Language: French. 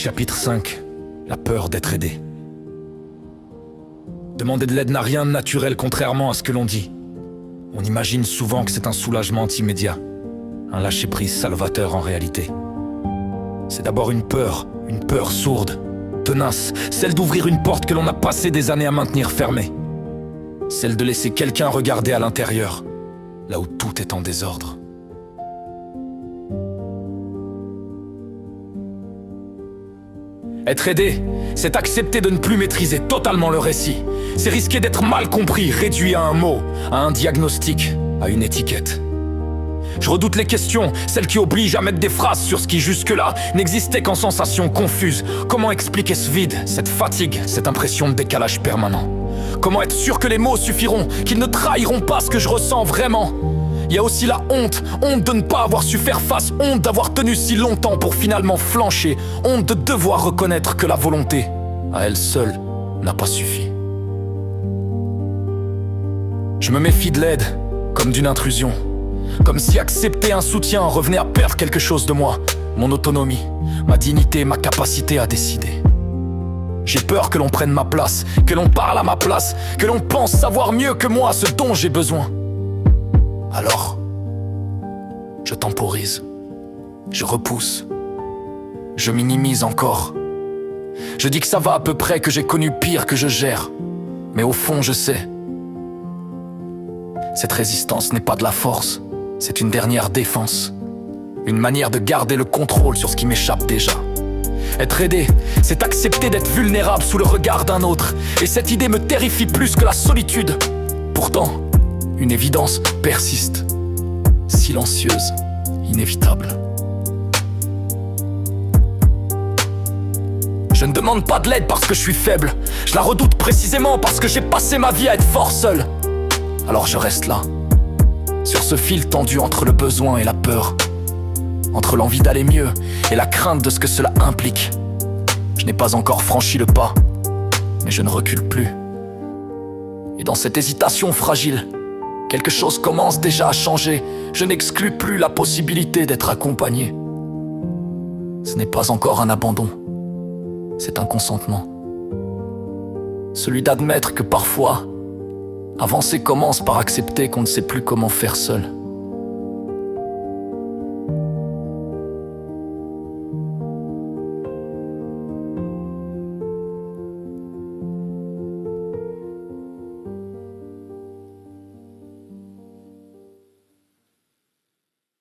Chapitre 5. La peur d'être aidé. Demander de l'aide n'a rien de naturel contrairement à ce que l'on dit. On imagine souvent que c'est un soulagement immédiat, un lâcher-prise salvateur en réalité. C'est d'abord une peur sourde, tenace, celle d'ouvrir une porte que l'on a passé des années à maintenir fermée. Celle de laisser quelqu'un regarder à l'intérieur, là où tout est en désordre. Être aidé, c'est accepter de ne plus maîtriser totalement le récit. C'est risquer d'être mal compris, réduit à un mot, à un diagnostic, à une étiquette. Je redoute les questions, celles qui obligent à mettre des phrases sur ce qui jusque-là n'existait qu'en sensations confuses. Comment expliquer ce vide, cette fatigue, cette impression de décalage permanent? Comment être sûr que les mots suffiront, qu'ils ne trahiront pas ce que je ressens vraiment? Il y a aussi la honte de ne pas avoir su faire face, honte d'avoir tenu si longtemps pour finalement flancher, honte de devoir reconnaître que la volonté, à elle seule, n'a pas suffi. Je me méfie de l'aide, comme d'une intrusion, comme si accepter un soutien revenait à perdre quelque chose de moi, mon autonomie, ma dignité, ma capacité à décider. J'ai peur que l'on prenne ma place, que l'on parle à ma place, que l'on pense savoir mieux que moi ce dont j'ai besoin. Alors, je temporise, je repousse, je minimise encore. Je dis que ça va à peu près, que j'ai connu pire, que je gère. Mais au fond, je sais. Cette résistance n'est pas de la force, c'est une dernière défense. Une manière de garder le contrôle sur ce qui m'échappe déjà. Être aidé, c'est accepter d'être vulnérable sous le regard d'un autre. Et cette idée me terrifie plus que la solitude. Pourtant, une évidence persiste, silencieuse, inévitable. Je ne demande pas de l'aide parce que je suis faible. Je la redoute précisément parce que j'ai passé ma vie à être fort seul. Alors je reste là, sur ce fil tendu entre le besoin et la peur, entre l'envie d'aller mieux et la crainte de ce que cela implique. Je n'ai pas encore franchi le pas, mais je ne recule plus. Et dans cette hésitation fragile, quelque chose commence déjà à changer. Je n'exclus plus la possibilité d'être accompagné. Ce n'est pas encore un abandon, c'est un consentement. Celui d'admettre que parfois, avancer commence par accepter qu'on ne sait plus comment faire seul.